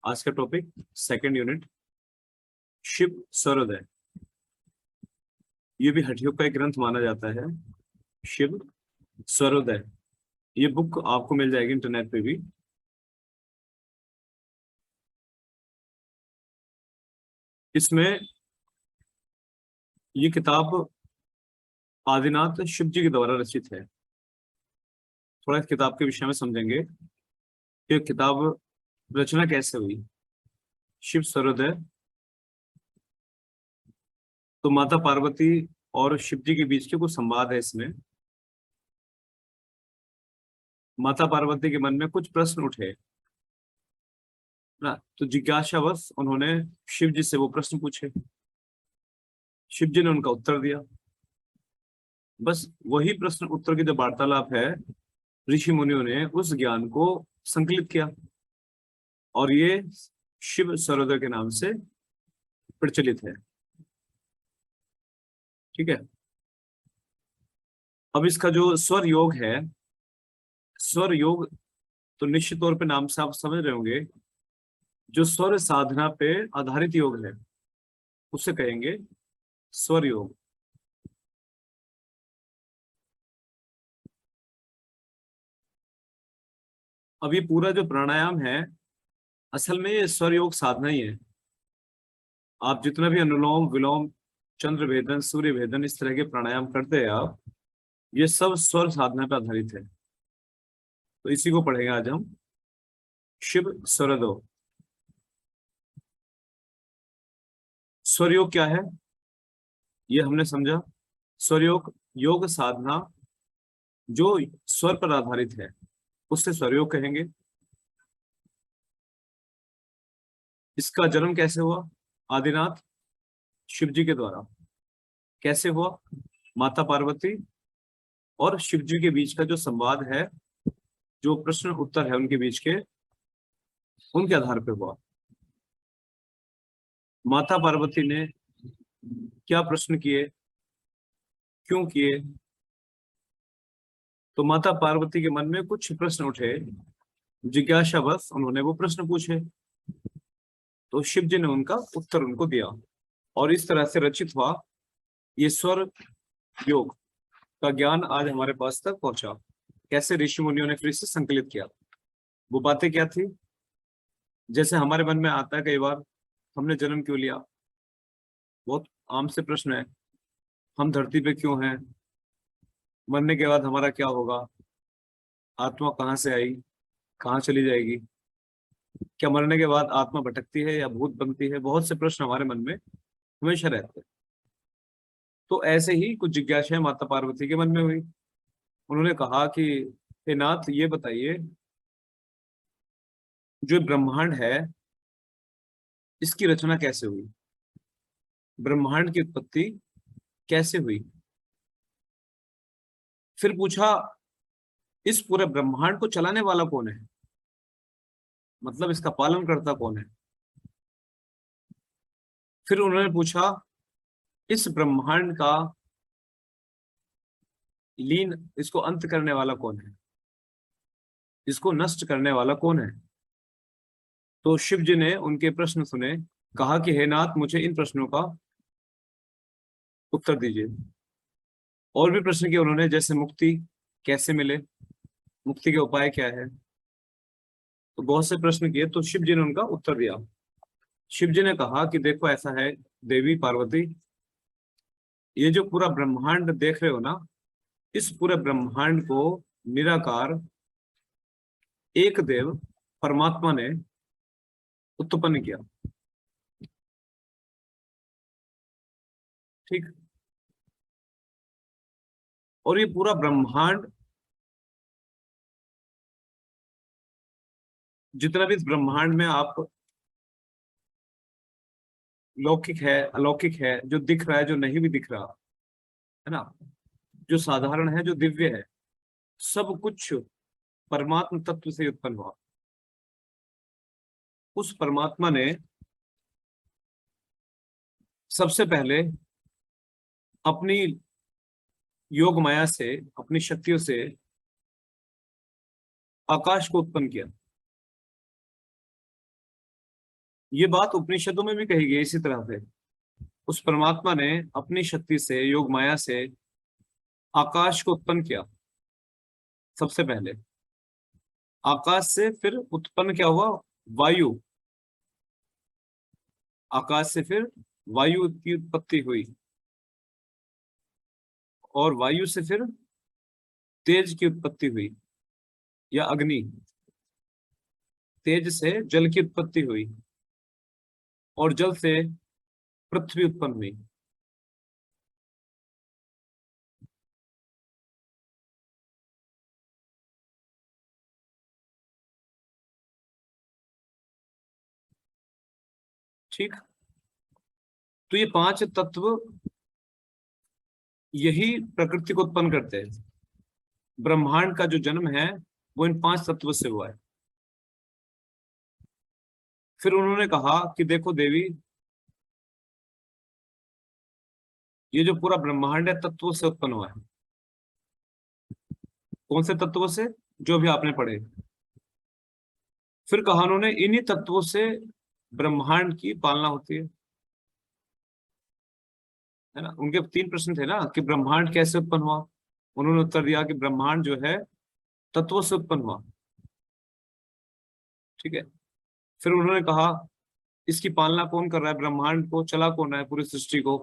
आज का topic second unit Shiv Sarvodaya. ये भी हठयोग का एक ग्रंथ माना जाता है। शिव सर्वोदय ये बुक आपको मिल जाएगी इंटरनेट पे भी। इसमें ये किताब आदिनाथ शिव जी के द्वारा रचित है। थोड़ा इस किताब के विषय में समझेंगे कि किताब रचना कैसे हुई। शिव सर्वोदय तो माता पार्वती और शिव जी के बीच के कुछ संवाद है इसमें। माता पार्वती के मन में कुछ प्रश्न उठे ना, तो जिज्ञासावश उन्होंने शिव जी से वो प्रश्न पूछे। शिव जी ने उनका उत्तर दिया। बस वही प्रश्न उत्तर की जो वार्तालाप है, ऋषि मुनियों ने उस ज्ञान को संकलित किया और ये शिव सर्वोदय के नाम से प्रचलित है। ठीक है। अब इसका जो स्वर योग है, स्वर योग तो निश्चित तौर पे नाम से आप समझ रहे होंगे, जो स्वर साधना पे आधारित योग है उसे कहेंगे स्वर योग। अब ये पूरा जो प्राणायाम है असल में ये स्वर योग साधना ही है। आप जितना भी अनुलोम विलोम चंद्र भेदन सूर्य भेदन इस तरह के प्राणायाम करते हैं आप, ये सब स्वर साधना पर आधारित है। तो इसी को पढ़ेंगे आज हम। शिव सर्वोदय। स्वर योग क्या है ये हमने समझा। स्वर योग योग साधना जो स्वर पर आधारित है उससे स्वर योग कहेंगे। इसका जन्म कैसे हुआ? आदिनाथ शिव जी के द्वारा। कैसे हुआ? माता पार्वती और शिव जी के बीच का जो संवाद है, जो प्रश्न उत्तर है उनके बीच के, उनके आधार पर हुआ। माता पार्वती ने क्या प्रश्न किए, क्यों किए? तो माता पार्वती के मन में कुछ प्रश्न उठे, जिज्ञासावश उन्होंने वो प्रश्न पूछे, तो शिव जी ने उनका उत्तर उनको दिया और इस तरह से रचित हुआ ये स्वर योग का ज्ञान आज हमारे पास तक पहुंचा। कैसे ऋषि मुनियों ने फिर से संकलित किया। वो बातें क्या थी? जैसे हमारे मन में आता है कई बार, हमने जन्म क्यों लिया? बहुत आम से प्रश्न है। हम धरती पे क्यों हैं? मरने के बाद हमारा क्या होगा? आत्मा कहाँ से आई, कहाँ चली जाएगी? क्या मरने के बाद आत्मा भटकती है या भूत बनती है? बहुत से प्रश्न हमारे मन में हमेशा रहते हैं। तो ऐसे ही कुछ जिज्ञासाएं माता पार्वती के मन में हुई। उन्होंने कहा कि हे नाथ, ये बताइए, जो ब्रह्मांड है इसकी रचना कैसे हुई? ब्रह्मांड की उत्पत्ति कैसे हुई? फिर पूछा, इस पूरे ब्रह्मांड को चलाने वाला कौन है? मतलब इसका पालन करता कौन है? फिर उन्होंने पूछा, इस ब्रह्मांड का लीन, इसको अंत करने वाला कौन है? इसको नष्ट करने वाला कौन है? तो शिव जी ने उनके प्रश्न सुने। कहा कि हे नाथ, मुझे इन प्रश्नों का उत्तर दीजिए। और भी प्रश्न किए उन्होंने, जैसे मुक्ति कैसे मिले, मुक्ति के उपाय क्या है। तो बहुत से प्रश्न किए तो शिव जी ने उनका उत्तर दिया। शिव जी ने कहा कि देखो, ऐसा है देवी पार्वती, ये जो पूरा ब्रह्मांड देख रहे हो ना, इस पूरे ब्रह्मांड को निराकार एक देव परमात्मा ने उत्पन्न किया। ठीक। और ये पूरा ब्रह्मांड, जितना भी इस ब्रह्मांड में आप लौकिक है अलौकिक है, जो दिख रहा है जो नहीं भी दिख रहा है ना, जो साधारण है जो दिव्य है, सब कुछ परमात्म तत्व से उत्पन्न हुआ। उस परमात्मा ने सबसे पहले अपनी योग माया से, अपनी शक्तियों से आकाश को उत्पन्न किया। ये बात उपनिषदों में भी कही गई इसी तरह से। उस परमात्मा ने अपनी शक्ति से, योग माया से आकाश को उत्पन्न किया। सबसे पहले आकाश से फिर उत्पन्न क्या हुआ? वायु। आकाश से फिर वायु की उत्पत्ति हुई, और वायु से फिर तेज की उत्पत्ति हुई या अग्नि। तेज से जल की उत्पत्ति हुई, और जल से पृथ्वी उत्पन्न हुई। ठीक। तो ये पांच तत्व यही प्रकृति को उत्पन्न करते हैं। ब्रह्मांड का जो जन्म है वो इन पांच तत्वों से हुआ है। फिर उन्होंने कहा कि देखो देवी, ये जो पूरा ब्रह्मांड है तत्वों से उत्पन्न हुआ है। कौन से तत्वों से? जो भी आपने पढ़े। फिर कहा उन्होंने इन्हीं तत्वों से ब्रह्मांड की पालना होती है ना। उनके तीन प्रश्न थे ना कि ब्रह्मांड कैसे उत्पन्न हुआ। उन्होंने उत्तर दिया कि ब्रह्मांड जो है तत्वों से उत्पन्न हुआ। ठीक है। फिर उन्होंने कहा इसकी पालना कौन कर रहा है, ब्रह्मांड को चला कौन रहा है, पूरी सृष्टि को?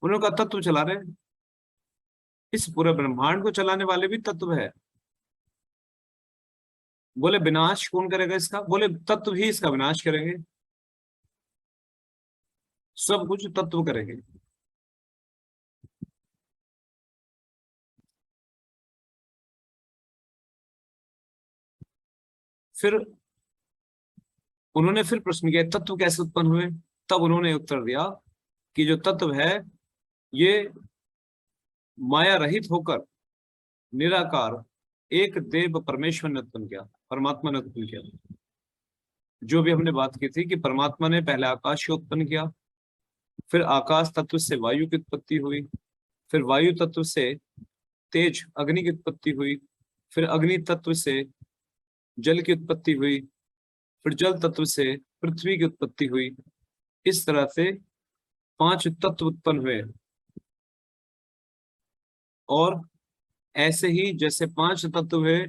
उन्होंने कहा तत्व चला रहे हैं। इस पूरे ब्रह्मांड को चलाने वाले भी तत्व है। बोले विनाश कौन करेगा इसका? बोले तत्व ही इसका विनाश करेंगे। सब कुछ तत्व करेंगे। फिर उन्होंने फिर प्रश्न किया तत्व कैसे उत्पन्न हुए। तब उन्होंने उत्तर दिया कि जो तत्व है ये माया रहित होकर निराकार एक देव परमेश्वर ने उत्पन्न किया, परमात्मा ने उत्पन्न किया। जो भी हमने बात की थी कि परमात्मा ने पहले आकाश को उत्पन्न किया, फिर आकाश तत्व से वायु की उत्पत्ति हुई, फिर वायु तत्व से तेज अग्नि की उत्पत्ति हुई, फिर अग्नि तत्व से जल की उत्पत्ति हुई, फिर जल तत्व से पृथ्वी की उत्पत्ति हुई। इस तरह से पांच तत्व उत्पन्न हुए। और ऐसे ही जैसे पांच तत्व है,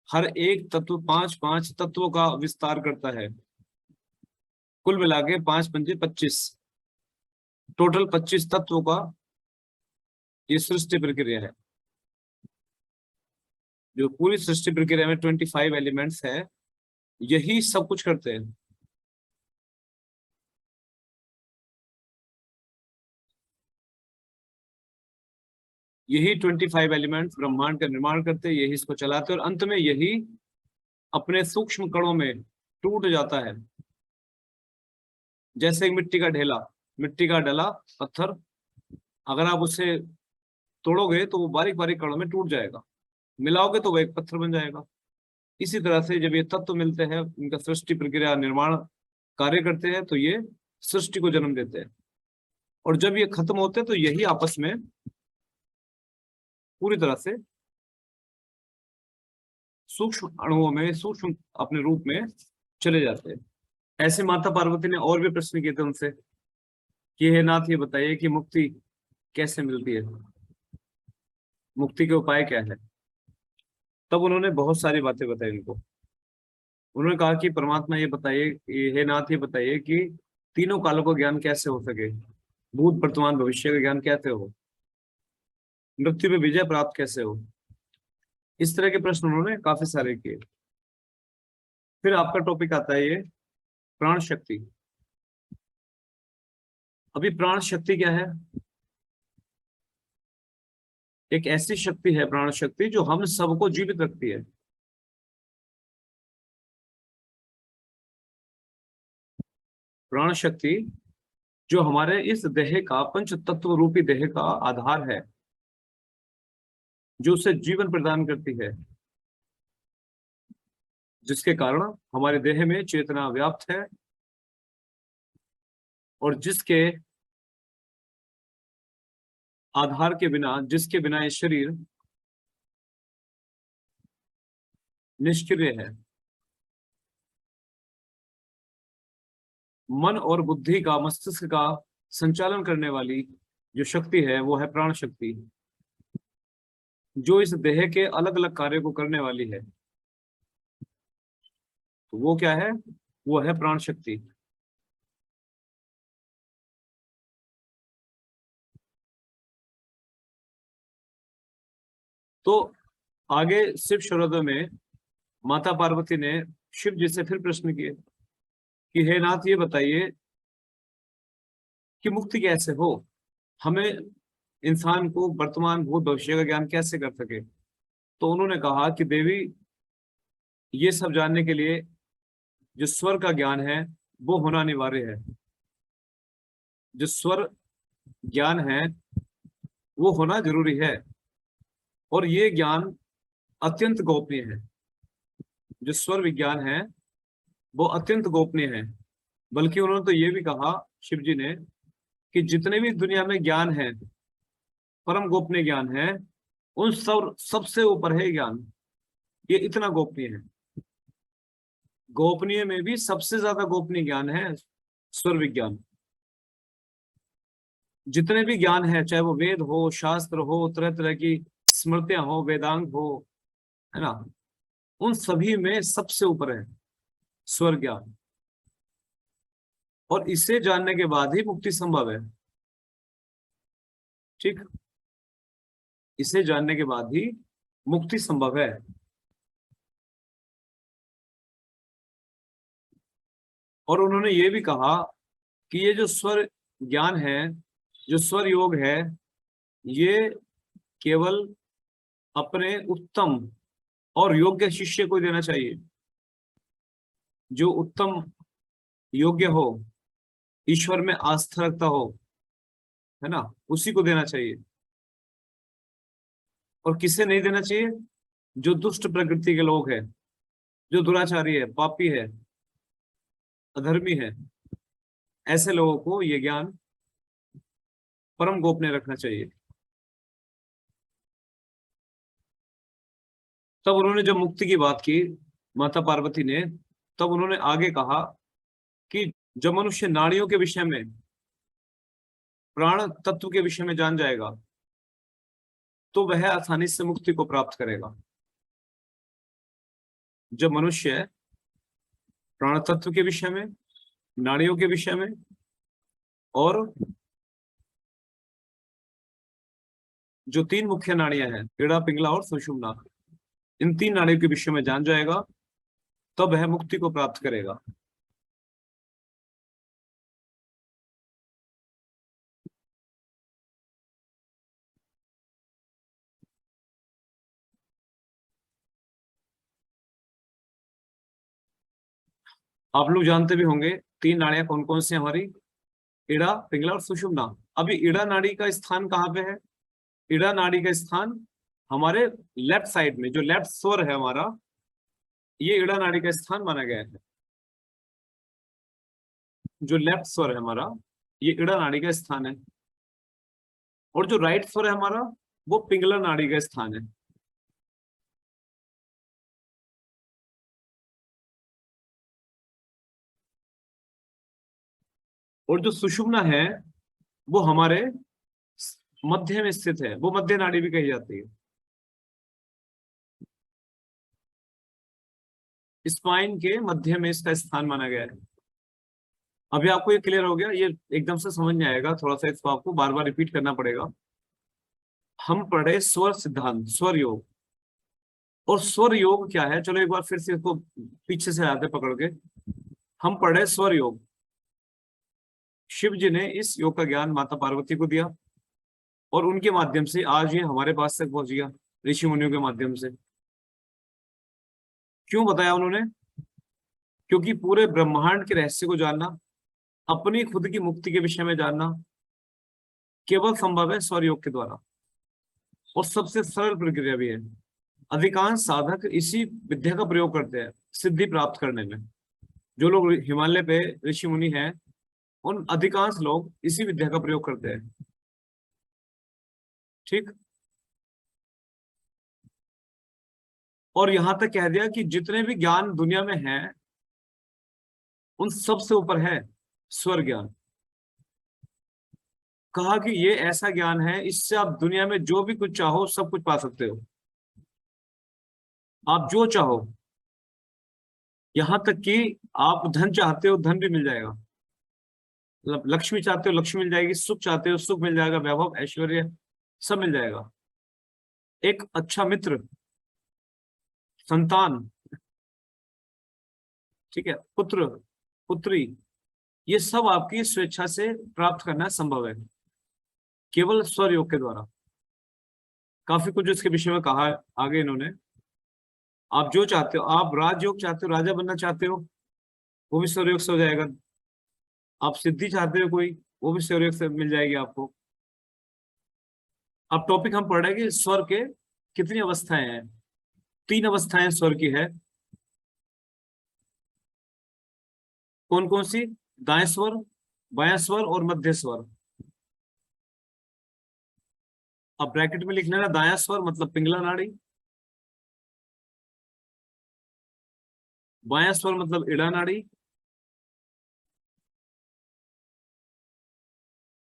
हर एक तत्व पांच पांच तत्वों का विस्तार करता है। कुल मिला के पांच पंजे 25, टोटल 25 तत्वों का ये सृष्टि प्रक्रिया है। जो पूरी सृष्टि प्रक्रिया में 25 एलिमेंट्स है, यही सब कुछ करते हैं। यही 25 एलिमेंट्स ब्रह्मांड का निर्माण करते हैं, यही इसको चलाते हैं, और अंत में यही अपने सूक्ष्म कणों में टूट जाता है। जैसे एक मिट्टी का ढेला, मिट्टी का डला पत्थर, अगर आप उसे तोड़ोगे तो वो बारीक बारीक कणों में टूट जाएगा, मिलाओगे तो वो एक पत्थर बन जाएगा। इसी तरह से जब ये तत्व मिलते हैं, इनका सृष्टि प्रक्रिया निर्माण कार्य करते हैं, तो ये सृष्टि को जन्म देते हैं। और जब ये खत्म होते हैं तो यही आपस में पूरी तरह से सूक्ष्म अणुओं में, सूक्ष्म अपने रूप में चले जाते हैं। ऐसे माता पार्वती ने और भी प्रश्न किए थे उनसे कि हे नाथ, ये बताइए कि मुक्ति कैसे मिलती है, मुक्ति के उपाय क्या है। तब उन्होंने बहुत सारी बातें बताई उनको। उन्होंने कहा कि परमात्मा ये बताइए, हे नाथ ये बताइए कि तीनों कालों का ज्ञान कैसे हो सके, भूत वर्तमान भविष्य का ज्ञान कैसे हो, मृत्यु में विजय प्राप्त कैसे हो। इस तरह के प्रश्न उन्होंने काफी सारे किए। फिर आपका टॉपिक आता है ये प्राण शक्ति। अभी प्राण शक्ति क्या है? एक ऐसी शक्ति है प्राण शक्ति जो हम सबको जीवित रखती है। प्राण शक्ति जो हमारे इस देह का, पंच तत्व रूपी देह का आधार है, जो उसे जीवन प्रदान करती है, जिसके कारण हमारे देह में चेतना व्याप्त है, और जिसके आधार के बिना, जिसके बिना ये शरीर निष्क्रिय है। मन और बुद्धि का, मस्तिष्क का संचालन करने वाली जो शक्ति है वो है प्राण शक्ति, जो इस देह के अलग अलग कार्य को करने वाली है। तो वो क्या है? वो है प्राण शक्ति। तो आगे शिव शरदों में माता पार्वती ने शिव जी से फिर प्रश्न किए कि हे नाथ, ये बताइए कि मुक्ति कैसे हो, हमें इंसान को वर्तमान भूत भविष्य का ज्ञान कैसे कर सके। तो उन्होंने कहा कि देवी, ये सब जानने के लिए जो स्वर का ज्ञान है वो होना अनिवार्य है। जो स्वर ज्ञान है वो होना जरूरी है, और ये ज्ञान अत्यंत गोपनीय है। जो स्वर विज्ञान है वो अत्यंत गोपनीय है। बल्कि उन्होंने तो ये भी कहा, शिव जी ने, कि जितने भी दुनिया में ज्ञान है, परम गोपनीय ज्ञान है, उन सब सबसे ऊपर है ज्ञान। ये इतना गोपनीय है। गोपनीय में भी सबसे ज्यादा गोपनीय ज्ञान है स्वर विज्ञान। जितने भी ज्ञान है, चाहे वो वेद हो, शास्त्र हो, तरह तरह की स्मृतियां हो, वेदांग हो, है ना, उन सभी में सबसे ऊपर है स्वर ज्ञान। और इसे जानने के बाद ही मुक्ति संभव है। ठीक, इसे जानने के बाद ही मुक्ति संभव है। और उन्होंने ये भी कहा कि ये जो स्वर ज्ञान है, जो स्वर योग है, ये केवल अपने उत्तम और योग्य शिष्य को देना चाहिए। जो उत्तम, योग्य हो, ईश्वर में आस्था रखता हो, है ना, उसी को देना चाहिए। और किसे नहीं देना चाहिए? जो दुष्ट प्रकृति के लोग हैं, जो दुराचारी है, पापी है, अधर्मी है, ऐसे लोगों को ये ज्ञान परम गोपनीय रखना चाहिए। तब उन्होंने जब मुक्ति की बात की, माता पार्वती ने, तब उन्होंने आगे कहा कि जब मनुष्य नाड़ियों के विषय में, प्राण तत्व के विषय में जान जाएगा, तो वह आसानी से मुक्ति को प्राप्त करेगा। जब मनुष्य प्राण तत्व के विषय में, नाड़ियों के विषय में, और जो तीन मुख्य नाड़ियां हैं, इड़ा, पिंगला और सुषुम्ना, इन तीन नाड़ियों के विषय में जान जाएगा, तब वह मुक्ति को प्राप्त करेगा। आप लोग जानते भी होंगे तीन नाड़ियां कौन कौन सी हैं हमारी, इड़ा, पिंगला और सुषुम्ना। अभी इड़ा नाड़ी का स्थान कहाँ पे है? इड़ा नाड़ी का स्थान हमारे लेफ्ट साइड में, जो लेफ्ट स्वर है हमारा, ये इड़ा नाड़ी का स्थान माना गया है। जो लेफ्ट स्वर है हमारा, ये इड़ा नाड़ी का स्थान है। और जो राइट स्वर है हमारा, वो पिंगला नाड़ी का स्थान है। और जो सुषुम्ना है वो हमारे मध्य में स्थित है, वो मध्य नाड़ी भी कही जाती है। स्पाइन के मध्य में इसका स्थान माना गया है। अभी आपको ये क्लियर हो गया? ये एकदम से समझ नहीं आएगा, थोड़ा सा इसको आपको बार बार रिपीट करना पड़ेगा। हम पढ़े स्वर सिद्धांत, स्वर योग। और स्वर योग क्या है, चलो एक बार फिर से इसको पीछे से आते पकड़ के। हम पढ़े स्वर योग। शिव जी ने इस योग का ज्ञान माता पार्वती को दिया, और उनके माध्यम से आज ये हमारे पास तक पहुंच गया, ऋषि मुनियों के माध्यम से। क्यों बताया उन्होंने? क्योंकि पूरे ब्रह्मांड के रहस्य को जानना, अपनी खुद की मुक्ति के विषय में जानना, केवल संभव है स्वर योग के द्वारा। और सबसे सरल प्रक्रिया भी है। अधिकांश साधक इसी विद्या का प्रयोग करते हैं सिद्धि प्राप्त करने में। जो लोग हिमालय पे ऋषि मुनि हैं, उन अधिकांश लोग इसी विद्या का प्रयोग करते हैं। ठीक। और यहां तक कह दिया कि जितने भी ज्ञान दुनिया में हैं, उन सब से ऊपर है स्वर ज्ञान। कहा कि ये ऐसा ज्ञान है, इससे आप दुनिया में जो भी कुछ चाहो सब कुछ पा सकते हो। आप जो चाहो, यहां तक कि आप धन चाहते हो धन भी मिल जाएगा, मतलब लक्ष्मी चाहते हो लक्ष्मी मिल जाएगी, सुख चाहते हो सुख मिल जाएगा, वैभव ऐश्वर्य सब मिल जाएगा, एक अच्छा मित्र, संतान, ठीक है, पुत्र, पुत्री, ये सब आपकी स्वेच्छा से प्राप्त करना संभव है, केवल स्वर योग के द्वारा। काफी कुछ इसके विषय में कहा है आगे इन्होंने। आप जो चाहते हो, आप राजयोग चाहते हो, राजा बनना चाहते हो, वो भी स्वर योग से हो जाएगा। आप सिद्धि चाहते हो कोई, वो भी स्वर योग से मिल जाएगी आपको। अब टॉपिक हम पढ़ रहे हैं कि स्वर के कितनी अवस्थाएं हैं। 3 अवस्थाएं स्वर की है। कौन कौन सी? दाएं स्वर, बायां स्वर और मध्य स्वर। अब ब्रैकेट में लिखना है दायां स्वर मतलब पिंगला नाड़ी, बायां स्वर मतलब इड़ा नाड़ी,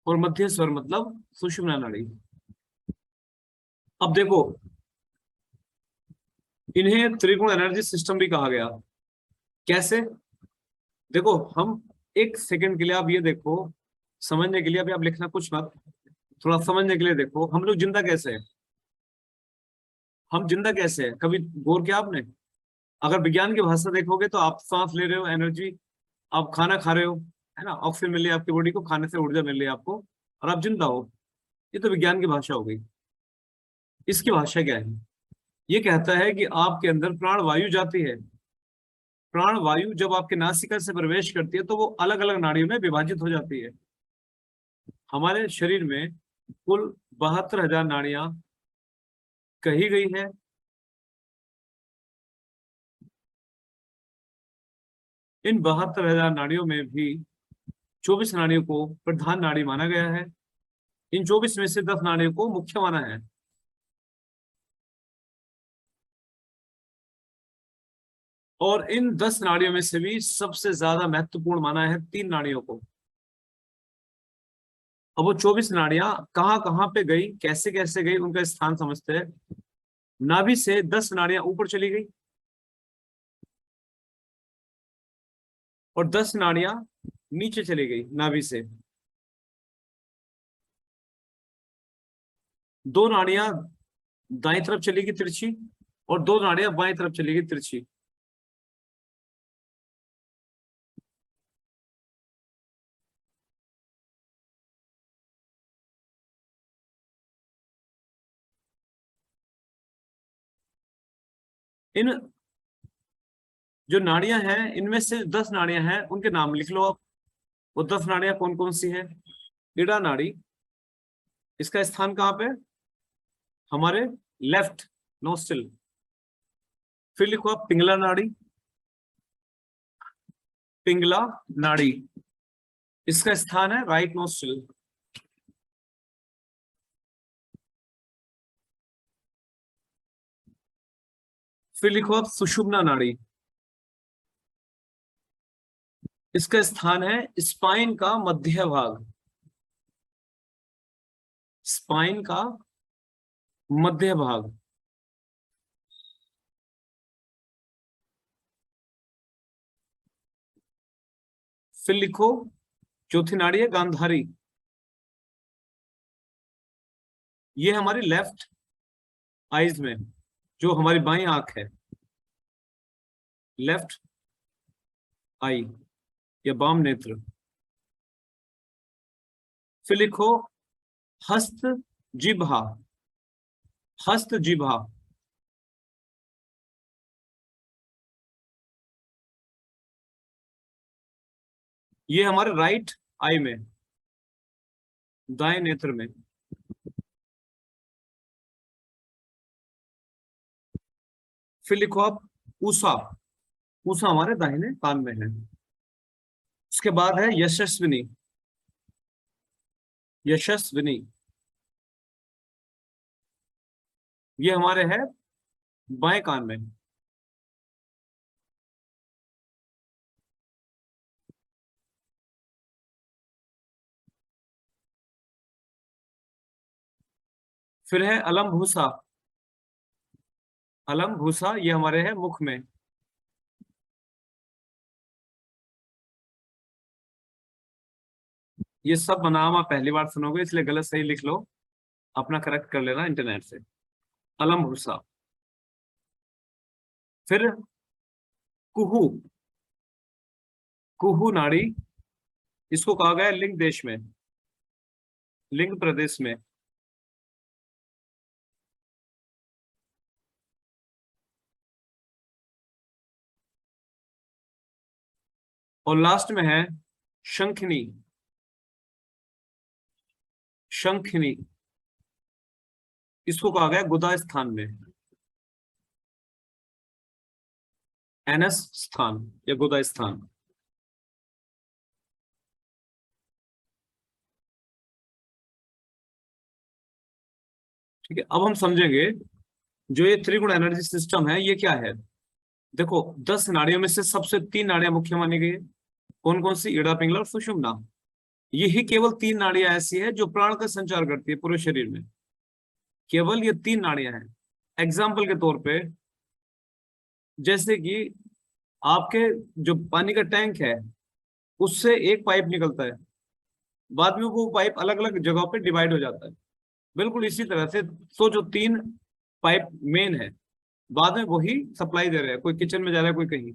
और मध्य स्वर मतलब सुषुम्ना नाड़ी। अब देखो, इन्हें त्रिकोण एनर्जी सिस्टम भी कहा गया। कैसे? देखो, हम एक सेकंड के लिए आप ये देखो, समझने के लिए, अभी आप लिखना कुछ मत, थोड़ा समझने के लिए देखो, हम लोग जिंदा कैसे हैं? हम जिंदा कैसे हैं, कभी गौर किया आपने? अगर विज्ञान की भाषा देखोगे तो आप सांस ले रहे हो, एनर्जी, आप खाना खा रहे हो, है ना, ऑक्सीजन मिल रही है आपकी बॉडी को, खाने से ऊर्जा मिल रही है आपको, और आप जिंदा हो। ये तो विज्ञान की भाषा हो गई। इसकी भाषा क्या है? ये कहता है कि आपके अंदर प्राण वायु जाती है। प्राण वायु जब आपके नासिका से प्रवेश करती है तो वो अलग अलग नाड़ियों में विभाजित हो जाती है। हमारे शरीर में कुल 72,000 नाड़ियां कही गई है। इन 72,000 नाड़ियों में भी 24 नाड़ियों को प्रधान नाड़ी माना गया है। इन 24 में से 10 नाड़ियों को मुख्य माना है। और इन 10 नाड़ियों में से भी सबसे ज्यादा महत्वपूर्ण माना है 3 नाड़ियों को। अब वो 24 नाड़ियां कहाँ कहाँ पे गई, कैसे कैसे गई, उनका स्थान समझते हैं। नाभि से 10 नाड़ियां ऊपर चली गई और 10 नाड़ियां नीचे चली गई नाभि से। 2 नाड़ियां दाईं तरफ चलेगी तिरछी, और 2 नाड़ियां बाईं तरफ चलेगी तिरछी। इन जो नाड़ियां हैं, इनमें से 10 नाड़ियां हैं, उनके नाम लिख लो आप। वो 10 नाड़ियां कौन कौन सी हैं? इड़ा नाड़ी, इसका स्थान कहाँ पे? हमारे लेफ्ट नोस्ट्रिल। फिर लिखो आप पिंगला नाड़ी, पिंगला नाड़ी, इसका स्थान है राइट नोस्ट्रिल। फिर लिखो आप सुषुम्ना नाड़ी, इसका स्थान है स्पाइन का मध्य भाग, स्पाइन का मध्य भाग। फिर लिखो चौथी नाड़ी है गांधारी, ये हमारी लेफ्ट आईज में, जो हमारी बाई आंख है, लेफ्ट आई या बाम नेत्र। फिर लिखो हस्त जिह्वा, हस्त जिह्वा, ये हमारे राइट आई में, दाएं नेत्र में। फिर लिखो आप पूसा, पूसा हमारे दाहिने कान में है। उसके बाद है यशस्विनी, यशस्विनी, ये हमारे है बाएं कान में। फिर है अलम भूसा। अलम भूसा ये हमारे है मुख में। ये सब नाम आप पहली बार सुनोगे, इसलिए गलत सही लिख लो, अपना करेक्ट कर लेना इंटरनेट से। अलम भूसा। फिर कुहू। कुहू नाड़ी, इसको कहा गया है लिंग देश में, लिंग प्रदेश में। और लास्ट में है शंखनी। शंखनी, इसको कहा गया गुदा स्थान में, एनस स्थान या गुदा स्थान। ठीक है, अब हम समझेंगे जो ये त्रिगुण एनर्जी सिस्टम है ये क्या है। देखो 10 नाड़ियों में से सबसे 3 नाड़ियां मुख्य मानी गई है। कौन कौन सी? इड़ा, पिंगला और सुषुम्ना। यही केवल 3 नाड़ियां ऐसी है जो प्राण का संचार करती है पूरे शरीर में। केवल ये 3 नाड़ियां हैं। एग्जाम्पल के तौर पे, जैसे कि आपके जो पानी का टैंक है उससे एक पाइप निकलता है, बाद में वो पाइप अलग अलग जगहों पे डिवाइड हो जाता है। बिल्कुल इसी तरह से जो 3 पाइप मेन है, बाद में वही सप्लाई दे रहे हैं, कोई किचन में जा रहा है कोई कहीं।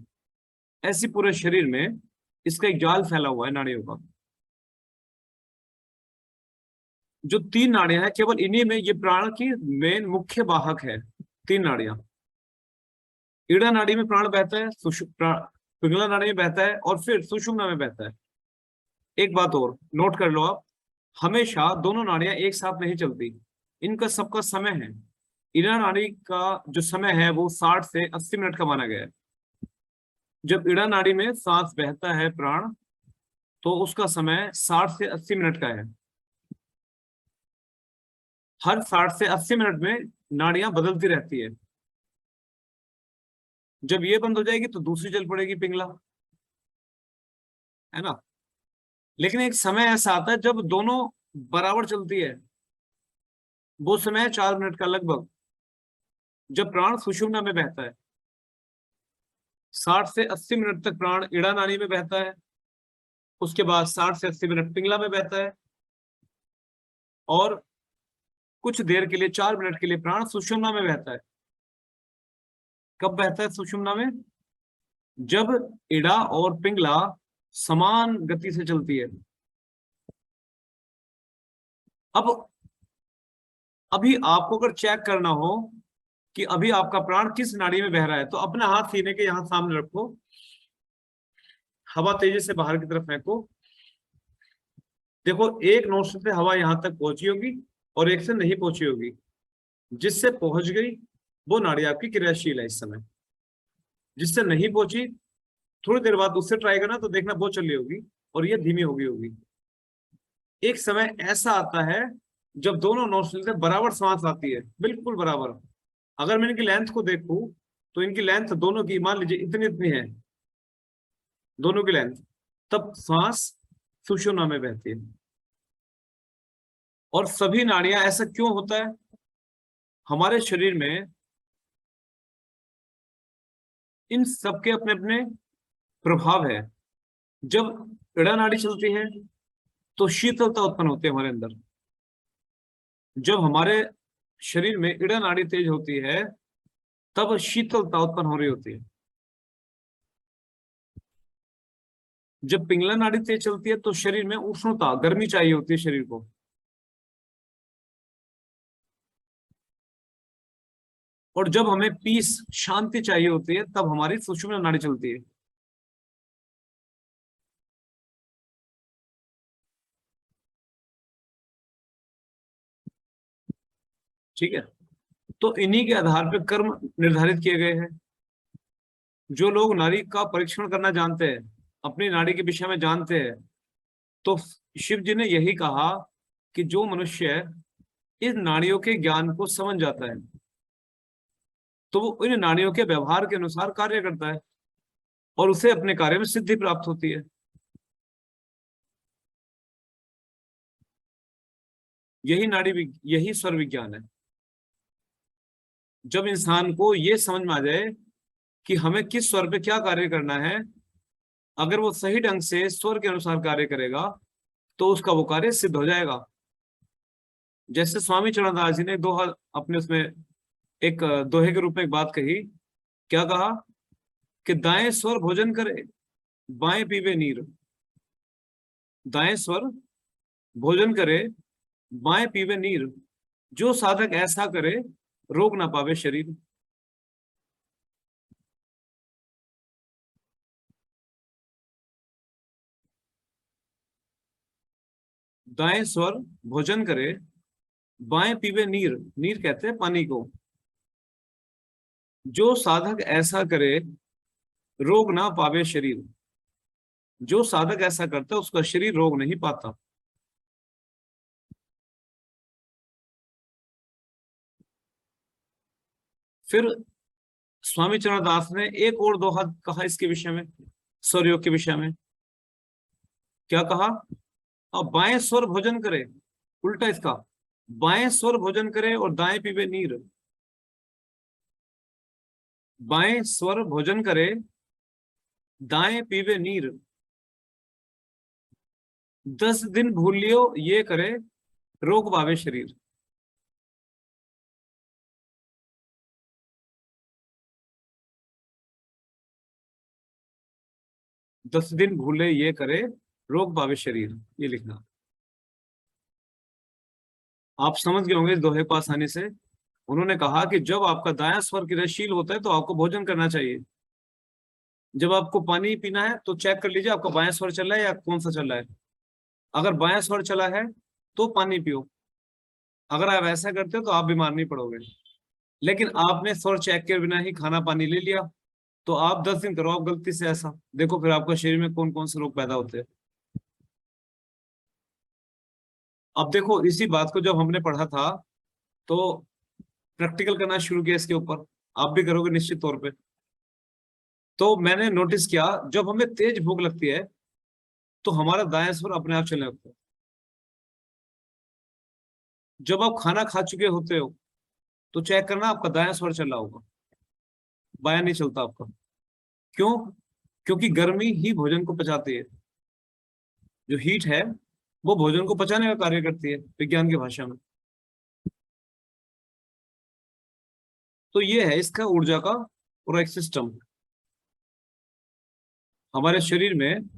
ऐसी पूरे शरीर में इसका एक जाल फैला हुआ है नाड़ियों का। जो 3 नाड़ियां हैं केवल इन्हीं में ये प्राण की मेन मुख्य वाहक है। 3 नाड़ियां। ईड़ा नाड़ी में प्राण बहता है, पिंगला नाड़ी में बहता है और फिर सुषुम्ना में बहता है। एक बात और नोट कर लो आप, हमेशा दोनों नाड़ियां एक साथ नहीं चलती, इनका सबका समय है। ईड़ा नाड़ी का जो समय है वो 60 से 80 मिनट का माना गया है। जब ईड़ा नाड़ी में सांस बहता है प्राण, तो उसका समय 60 से 80 मिनट का है। हर 60 से 80 मिनट में नाड़ियां बदलती रहती है। जब ये बंद हो जाएगी तो दूसरी चल पड़ेगी पिंगला, है ना। लेकिन एक समय ऐसा आता है जब दोनों बराबर चलती है, वो समय है 4 मिनट का लगभग, जब प्राण सुषुम्ना में बहता है। 60 से 80 मिनट तक प्राण ईड़ा नाड़ी में बहता है, उसके बाद 60 से 80 मिनट पिंगला में बहता है, और कुछ देर के लिए 4 मिनट के लिए प्राण सुषुम्ना में बहता है। कब बहता है सुषुम्ना में? जब इड़ा और पिंगला समान गति से चलती है। अब अभी आपको अगर चेक करना हो कि अभी आपका प्राण किस नाड़ी में बह रहा है, तो अपना हाथ सीने के यहां सामने रखो, हवा तेजी से बाहर की तरफ फेंको। देखो एक नोस्ट्रिल से हवा यहां तक पहुंची होगी और एक से नहीं पहुंची होगी। जिससे पहुंच गई वो नाड़ी आपकी क्रियाशील है इस समय, जिससे नहीं पहुंची थोड़ी देर बाद उससे ट्राई करना, तो देखना वो चल रही होगी और ये धीमी होगी। एक समय ऐसा आता है जब दोनों नोस्ट्रिल से बराबर सांस आती है, बिल्कुल बराबर। अगर मैं इनकी लेंथ को देखूं तो इनकी लेंथ दोनों की मान लीजिए इतनी इतनी है, दोनों की लेंथ, तब सांस सुषुम्ना में बहती है। और सभी नाड़ियां, ऐसा क्यों होता है? हमारे शरीर में इन सबके अपने अपने प्रभाव है। जब इड़ा नाड़ी चलती है तो शीतलता उत्पन्न होती है हमारे अंदर। जब हमारे शरीर में इड़ा नाड़ी तेज होती है तब शीतलता उत्पन्न हो रही होती है। जब पिंगला नाड़ी तेज चलती है तो शरीर में उष्णता, गर्मी चाहिए होती है शरीर को। और जब हमें पीस, शांति चाहिए होती है, तब हमारी सुषुम्ना नाड़ी चलती है। ठीक है, तो इन्हीं के आधार पर कर्म निर्धारित किए गए हैं। जो लोग नाड़ी का परीक्षण करना जानते हैं, अपनी नाड़ी के विषय में जानते हैं, तो शिव जी ने यही कहा कि जो मनुष्य इन नाड़ियों के ज्ञान को समझ जाता है तो वो इन नाड़ियों के व्यवहार के अनुसार कार्य करता है और उसे अपने कार्य में सिद्धि प्राप्त होती है। यही यही स्वर विज्ञान है। जब इंसान को ये समझ में आ जाए कि हमें किस स्वर पे क्या कार्य करना है, अगर वो सही ढंग से स्वर के अनुसार कार्य करेगा तो उसका वो कार्य सिद्ध हो जाएगा। जैसे स्वामी चरणदास जी ने दोहा अपने उसमें एक दोहे के रूप में एक बात कही। क्या कहा कि दाएं स्वर भोजन करे, बाएं पीवे नीर। दाएं स्वर भोजन करे, बाएं पीवे नीर। जो साधक ऐसा करे, रोग ना पावे शरीर। दाएं स्वर भोजन करे, बाएं पीवे नीर। नीर कहते हैं पानी को। जो साधक ऐसा करे, रोग ना पावे शरीर। जो साधक ऐसा करता है उसका शरीर रोग नहीं पाता। फिर स्वामी चरणदास ने एक और दोहा कहा इसके विषय में, स्वर योग के विषय में। क्या कहा? अब बाएं स्वर भोजन करे, उल्टा इसका, बाएं स्वर भोजन करे और दाएं पीवे नीर। बाएं स्वर भोजन करे, दाएं पीवे नीर। 10 दिन भूल लियो ये करे, रोग पावे शरीर। 10 दिन भूले ये करे, रोग पावे शरीर, ये लिखना। आप समझ गए होंगे इस दोहे को आसानी से। उन्होंने कहा कि जब आपका दायां स्वर क्रियाशील होता है तो आपको भोजन करना चाहिए। जब आपको पानी पीना है तो चेक कर लीजिए आपका बायां स्वर चल रहा है या कौन सा चल रहा है। अगर बायां स्वर चला है तो पानी पियो। अगर आप ऐसा करते हो तो आप बीमार नहीं पड़ोगे। लेकिन आपने स्वर चेक के बिना ही खाना पानी ले लिया, तो आप 10 दिन करो आप गलती से ऐसा, देखो फिर आपका शरीर में कौन कौन से रोग पैदा होते हैं। अब देखो इसी बात को जब हमने पढ़ा था तो प्रैक्टिकल करना शुरू किया इसके ऊपर। आप भी करोगे निश्चित तौर पे। तो मैंने नोटिस किया जब हमें तेज भूख लगती है तो हमारा दायां स्वर अपने आप चलने लगता है। जब आप खाना खा चुके होते हो तो चेक करना आपका दायां स्वर चल रहा होगा, बायां नहीं चलता आपका। क्यों? क्योंकि गर्मी ही भोजन को पचाती है। जो हीट है वो भोजन को पचाने का कार्य करती है विज्ञान की भाषा में। तो ये है इसका ऊर्जा का पूरा एक सिस्टम हमारे शरीर में।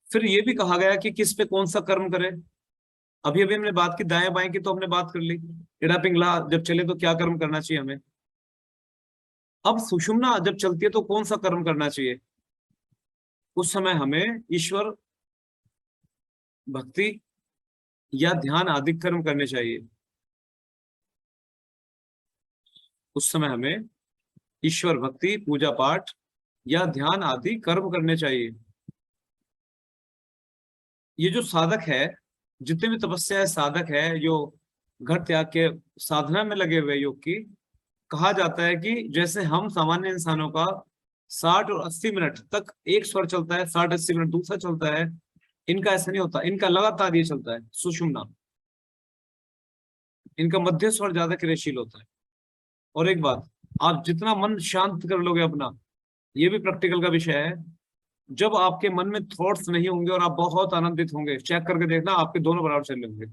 फिर ये भी कहा गया कि किस पे कौन सा कर्म करे। अभी अभी हमने बात की दाएं बाएं की, तो हमने बात कर ली इड़ा पिंगला जब चले तो क्या कर्म करना चाहिए हमें। अब सुषुम्ना जब चलती है तो कौन सा कर्म करना चाहिए। उस समय हमें ईश्वर भक्ति या ध्यान आदि कर्म करने चाहिए। उस समय हमें ईश्वर भक्ति, पूजा पाठ या ध्यान आदि कर्म करने चाहिए। ये जो साधक है, जितने भी तपस्या है साधक है जो घर त्याग के साधना में लगे हुए योग की, कहा जाता है कि जैसे हम सामान्य इंसानों का 60 और 80 मिनट तक एक स्वर चलता है, 60-80 मिनट दूसरा चलता है, इनका ऐसा नहीं होता। इनका लगातार ये चलता है सुषुम्ना। इनका मध्य स्वर ज्यादा क्रियाशील होता है। और एक बात, आप जितना मन शांत कर लोगे अपना, ये भी प्रैक्टिकल का विषय है, जब आपके मन में थॉट्स नहीं होंगे और आप बहुत आनंदित होंगे, चेक करके देखना आपके दोनों बराबर चल होंगे।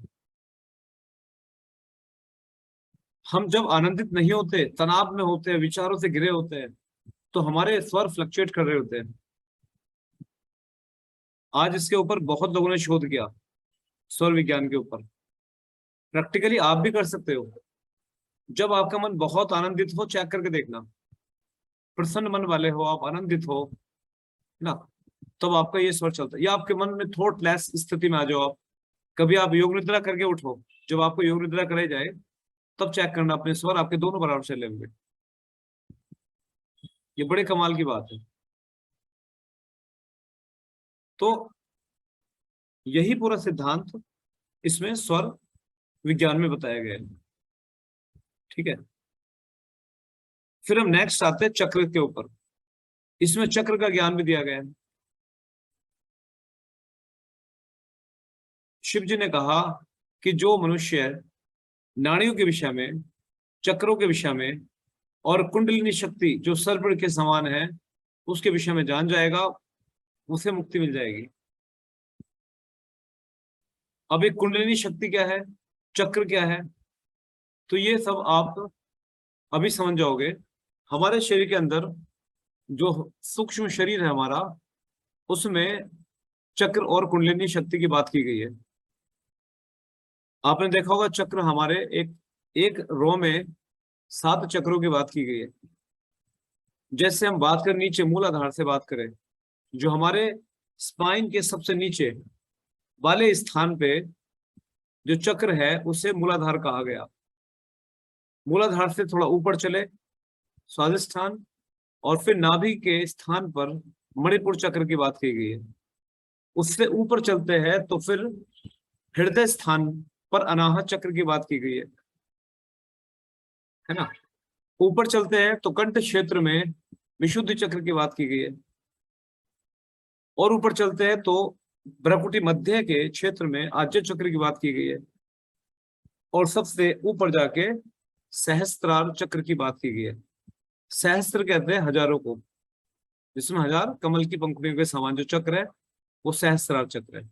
हम जब आनंदित नहीं होते, तनाव में होते हैं, विचारों से घिरे होते हैं, तो हमारे स्वर फ्लक्चुएट कर रहे होते हैं। आज इसके ऊपर बहुत लोगों ने शोध किया, स्वर विज्ञान के ऊपर। प्रैक्टिकली आप भी कर सकते हो। जब आपका मन बहुत आनंदित हो, चेक करके देखना, प्रसन्न मन वाले हो आप, आनंदित हो ना, तब आपका ये स्वर चलता है। या आपके मन में थॉट लेस स्थिति में आ जाओ आप, कभी आप योग निद्रा करके उठो, जब आपको योग निद्रा कराई जाए तब चेक करना अपने स्वर आपके दोनों बराबर चले होंगे। ये बड़े कमाल की बात है। तो यही पूरा सिद्धांत इसमें स्वर विज्ञान में बताया गया है। ठीक है। फिर हम नेक्स्ट आते हैं चक्र के ऊपर। इसमें चक्र का ज्ञान भी दिया गया है। शिव जी ने कहा कि जो मनुष्य नाड़ियों के विषय में, चक्रों के विषय में और कुंडलिनी शक्ति जो सर्प के समान है उसके विषय में जान जाएगा, उसे मुक्ति मिल जाएगी। अब एक कुंडलिनी शक्ति क्या है, चक्र क्या है, तो ये सब आप अभी समझ जाओगे। हमारे शरीर के अंदर जो सूक्ष्म शरीर है हमारा, उसमें चक्र और कुंडलिनी शक्ति की बात की गई है। आपने देखा होगा चक्र हमारे एक एक रो में 7 चक्रों की बात की गई है। जैसे हम बात करें नीचे मूलाधार से बात करें, जो हमारे स्पाइन के सबसे नीचे वाले स्थान पे जो चक्र है उसे मूलाधार कहा गया। मूलाधार से थोड़ा ऊपर चले स्वादिष्ठान, और फिर नाभि के स्थान पर मणिपुर चक्र की बात की गई है। उससे ऊपर चलते हैं तो फिर हृदय स्थान पर अनाहत चक्र की बात की गई है ना। ऊपर चलते हैं तो कंठ क्षेत्र में विशुद्धि चक्र की बात की गई है, और ऊपर चलते हैं तो भ्रकुटी मध्य के क्षेत्र में आज्य चक्र की बात की गई है, और सबसे ऊपर जाके सहस्त्रार चक्र की बात की गई है। सहस्त्र कहते हैं हजारों को, जिसमें 1000 कमल की पंखुड़ियों के समान जो चक्र है वो सहस्त्रार चक्र है।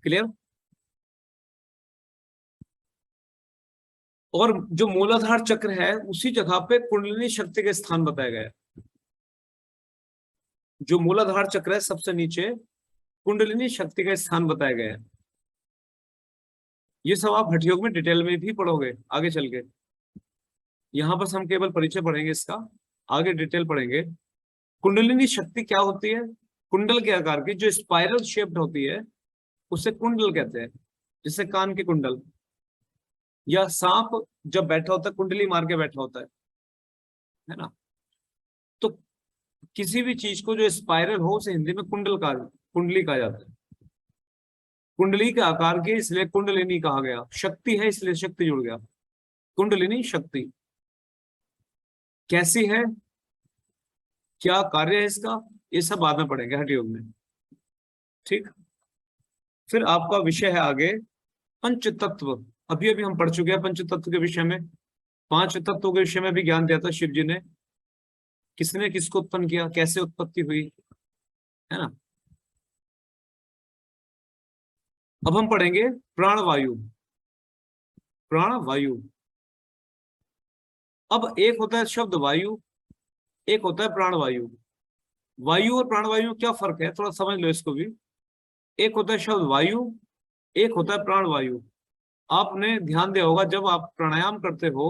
क्लियर? और जो मूलाधार चक्र है उसी जगह पे कुंडलिनी शक्ति के स्थान बताया गया है। जो मूलाधार चक्र है सबसे नीचे कुंडलिनी शक्ति का स्थान बताया गया है। ये सब आप हठ योग में डिटेल में भी पढ़ोगे आगे चल के। यहाँ पर हम केवल परिचय पढ़ेंगे इसका, आगे डिटेल पढ़ेंगे। कुंडलिनी शक्ति क्या होती है? कुंडल के आकार की जो स्पाइरल शेप्ड होती है उसे कुंडल कहते हैं। जैसे कान के कुंडल, या सांप जब बैठा होता है कुंडली मार के बैठा होता है ना। तो किसी भी चीज को जो स्पाइरल हो उसे हिंदी में कुंडली कहा जाता है। कुंडली के आकार की इसलिए कुंडलिनी कहा गया। शक्ति है इसलिए शक्ति जुड़ गया, कुंडलिनी शक्ति। कैसी है, क्या कार्य है इसका, ये सब बाद में पढ़ेंगे हठ योग में। ठीक, फिर आपका विषय है आगे पंच तत्व। अभी अभी हम पढ़ चुके हैं पंच तत्व के विषय में। 5 तत्वों के विषय में भी ज्ञान दिया था शिव जी ने, किसने किसको उत्पन्न किया, कैसे उत्पत्ति हुई, है ना। अब हम पढ़ेंगे प्राणवायु। प्राणवायु, अब एक होता है शब्द वायु, एक होता है प्राणवायु। वायु और प्राणवायु में क्या फर्क है, थोड़ा समझ लो इसको भी। एक होता है शब्द वायु, एक होता है प्राणवायु। आपने ध्यान दिया होगा जब आप प्राणायाम करते हो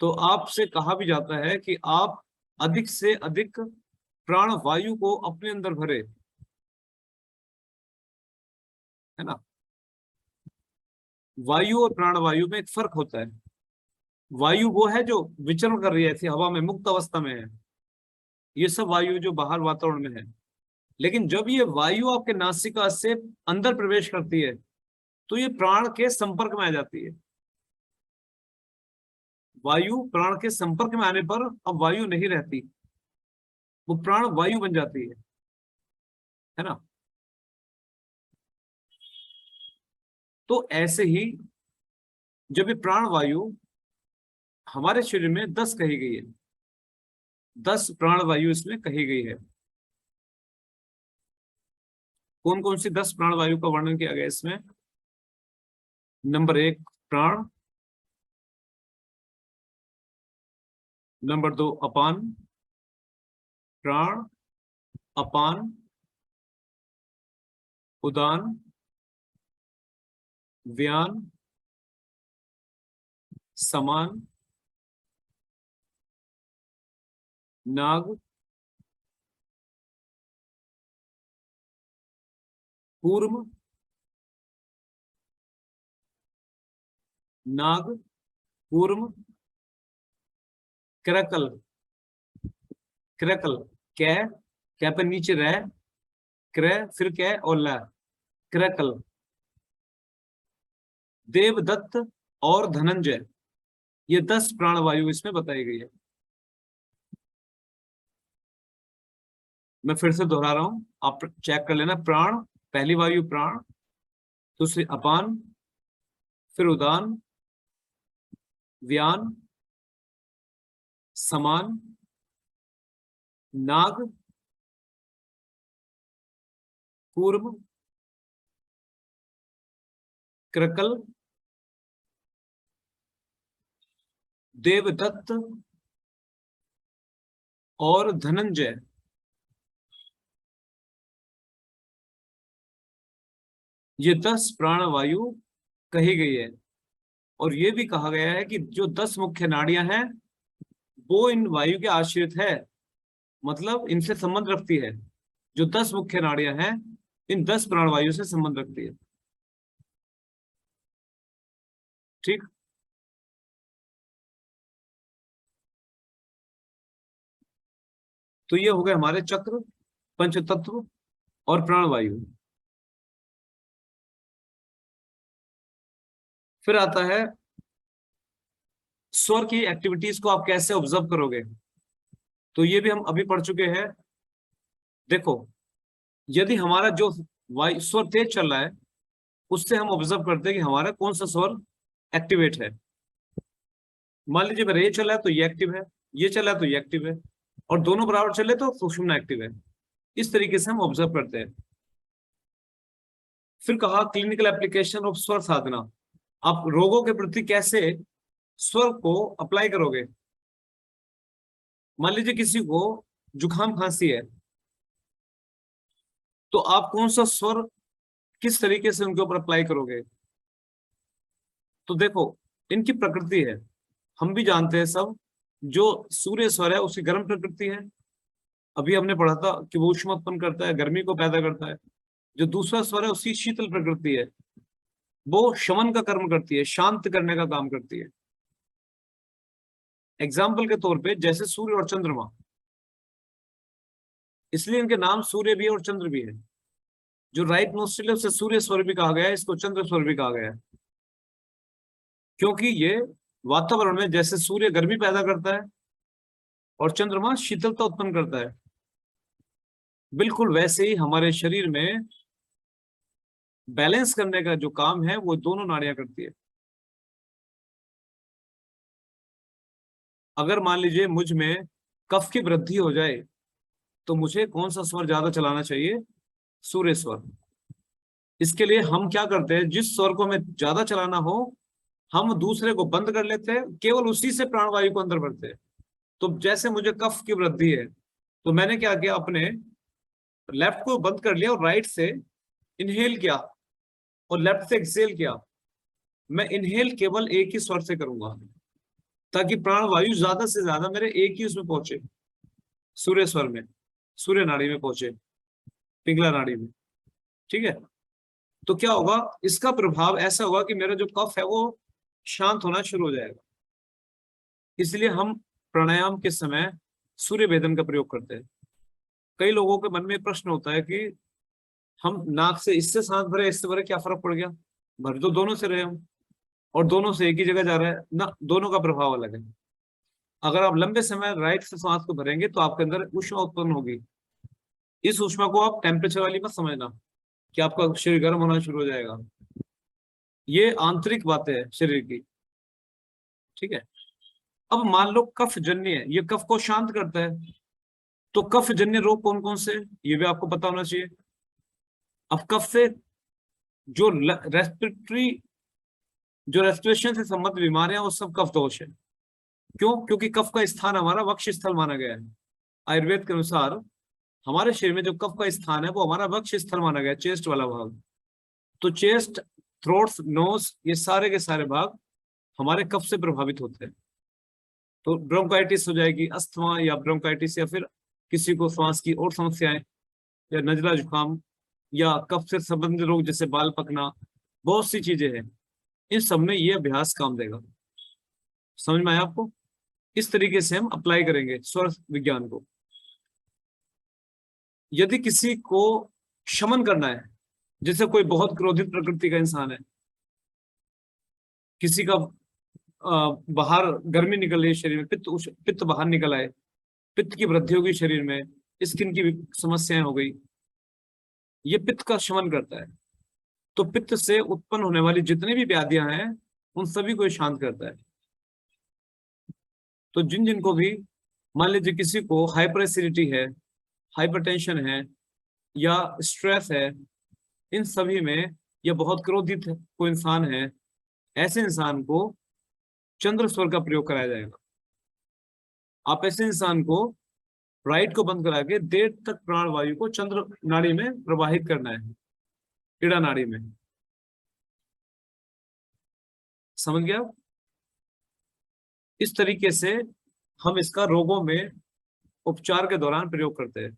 तो आपसे कहा भी जाता है कि आप अधिक से अधिक प्राणवायु को अपने अंदर भरे, है ना। वायु और प्राणवायु में एक फर्क होता है। वायु वो है जो विचरण कर रही है, ऐसी हवा में मुक्त अवस्था में है। ये सब वायु जो बाहर वातावरण में है। लेकिन जब ये वायु आपके नासिका से अंदर प्रवेश करती है तो ये प्राण के संपर्क में आ जाती है। वायु प्राण के संपर्क में आने पर अब वायु नहीं रहती, वो प्राण वायु बन जाती है ना। तो ऐसे ही जब ये प्राण वायु हमारे शरीर में 10 कही गई है, 10 प्राण वायु इसमें कही गई है। कौन कौन सी 10 प्राण वायु का वर्णन किया गया इसमें? नंबर 1 प्राण, नंबर 2 अपान, प्राण, अपान, उदान, व्यान, समान, नाग, कूर्म, नाग, कूर्म, क्रकल, क्रकल, कै पे नीचे रह, क्र फिर कै और ला, क्रकल, देवदत्त और धनंजय। ये 10 प्राणवायु इसमें बताई गई है। मैं फिर से दोहरा रहा हूं, आप चेक कर लेना। प्राण पहली वायु प्राण, दूसरी अपान, फिर उदान, व्यान, समान, नाग, कूर्म, कृकल, देवदत्त और धनंजय। ये 10 प्राणवायु कही गई है। और ये भी कहा गया है कि जो 10 मुख्य नाड़ियां हैं वो इन वायु के आश्रित है, मतलब इनसे संबंध रखती है। जो 10 मुख्य नाड़ियां हैं इन 10 प्राणवायु से संबंध रखती है। ठीक। तो ये हो गए हमारे चक्र, पंचतत्व और प्राणवायु। फिर आता है स्वर की एक्टिविटीज को आप कैसे ऑब्जर्व करोगे। तो ये भी हम अभी पढ़ चुके हैं। देखो, यदि हमारा जो वायु स्वर तेज चल रहा है उससे हम ऑब्जर्व करते हैं कि हमारा कौन सा स्वर एक्टिवेट है। मान लीजिए अगर ये चल रहा है तो ये एक्टिव है, ये चल रहा है तो ये एक्टिव है, और दोनों बराबर चले तो सुषुम्ना एक्टिव है। इस तरीके से हम ऑब्जर्व करते हैं। फिर कहा क्लिनिकल एप्लीकेशन ऑफ स्वर साधना। आप रोगों के प्रति कैसे स्वर को अप्लाई करोगे। मान लीजिए किसी को जुकाम खांसी है तो आप कौन सा स्वर किस तरीके से उनके ऊपर अप्लाई करोगे। तो देखो, इनकी प्रकृति है, हम भी जानते हैं सब। जो सूर्य स्वर है उसकी गर्म प्रकृति है, अभी हमने पढ़ा था कि वो ऊष्मा उत्पन्न करता है, गर्मी को पैदा करता है। जो दूसरा स्वर है उसकी शीतल प्रकृति है, वो शमन का कर्म करती है, शांत करने का काम करती है। एग्जाम्पल के तौर पे जैसे सूर्य और चंद्रमा, इसलिए इनके नाम सूर्य भी है और चंद्र भी है। जो राइट नोस्ट्रिल है उसे सूर्य स्वर भी कहा गया है, इसको चंद्र स्वर भी कहा गया है, क्योंकि ये वातावरण में जैसे सूर्य गर्मी पैदा करता है और चंद्रमा शीतलता उत्पन्न करता है, बिल्कुल वैसे ही हमारे शरीर में बैलेंस करने का जो काम है वो दोनों नाड़ियां करती है। अगर मान लीजिए मुझ में कफ की वृद्धि हो जाए तो मुझे कौन सा स्वर ज्यादा चलाना चाहिए, सूर्य स्वर। इसके लिए हम क्या करते हैं, जिस स्वर को हमें ज्यादा चलाना हो हम दूसरे को बंद कर लेते हैं, केवल उसी से प्राणवायु को अंदर भरते हैं। तो जैसे मुझे कफ की वृद्धि है तो मैंने क्या किया, अपने लेफ्ट को बंद कर लिया और राइट से इनहेल किया और लेफ्ट से एक्सहेल किया। मैं इनहेल केवल एक ही स्वर से करूंगा ताकि प्राणवायु ज्यादा से ज्यादा मेरे एक ही उसमें पहुंचे, सूर्य स्वर में, सूर्य नाड़ी में पहुंचे, पिंगला नाड़ी में। ठीक है। तो क्या होगा, इसका प्रभाव ऐसा होगा कि मेरा जो कफ है वो शांत होना शुरू हो जाएगा। इसलिए हम प्राणायाम के समय सूर्य भेदन का प्रयोग करते हैं। कई लोगों के मन में प्रश्न होता है कि हम नाक से इससे सांस भरे इससे भरे क्या फर्क पड़ गया, भर तो दोनों से रहे हम और दोनों से एक ही जगह जा रहा है ना, दोनों का प्रभाव अलग है। अगर आप लंबे समय राइट से सांस को भरेंगे तो आपके अंदर ऊष्मा उत्पन्न होगी। इस ऊष्मा को आप टेम्परेचर वाली मत समझना कि आपका शरीर गर्म होना शुरू हो जाएगा, ये आंतरिक बातें है शरीर की। ठीक है। अब मान लो कफ जन्य है, ये कफ को शांत करता है। तो कफ जन्य रोग कौन कौन से, ये भी आपको पता होना चाहिए। अब कफ से जो रेस्पिरेटरी, जो रेस्पिरेशन से संबंधित बीमारियां वो सब कफ दोष है। क्यों? क्योंकि कफ का स्थान हमारा वक्ष स्थल माना गया है। आयुर्वेद के अनुसार हमारे शरीर में जो कफ का स्थान है वो हमारा वक्ष स्थल माना गया है, चेस्ट वाला भाग। तो चेस्ट, थ्रोट, नोज, ये सारे के सारे भाग हमारे कफ से प्रभावित होते हैं। तो ब्रोंकाइटिस हो जाएगी, अस्थमा या ब्रोंकाइटिस, या फिर किसी को श्वास की और समस्याएं या नजला जुकाम या कफ से संबंधित रोग जैसे बाल पकना, बहुत सी चीजें हैं। इन सब में ये अभ्यास काम देगा। समझ में आया आपको? इस तरीके से हम अप्लाई करेंगे स्वर विज्ञान को। यदि किसी को शमन करना है, जैसे कोई बहुत क्रोधित प्रकृति का इंसान है, किसी का बाहर गर्मी निकल रही है शरीर में, पित्त बाहर निकल आए, पित्त की वृद्धि होगी शरीर में, स्किन की समस्याएं हो गई, ये पित्त का शमन करता है। तो पित्त से उत्पन्न होने वाली जितनी भी व्याधियां हैं उन सभी को ये शांत करता है। तो जिन जिनको भी मान लीजिए किसी को हाइपर एसिडिटी है, हाइपरटेंशन है या स्ट्रेस है, इन सभी में, या बहुत क्रोधित है कोई इंसान है, ऐसे इंसान को चंद्र स्वर का प्रयोग कराया जाएगा। आप ऐसे इंसान को राइट को बंद करा के देर तक प्राण वायु को चंद्र नाड़ी में प्रवाहित करना है, ईड़ा नाड़ी में। समझ गया? इस तरीके से हम इसका रोगों में उपचार के दौरान प्रयोग करते हैं।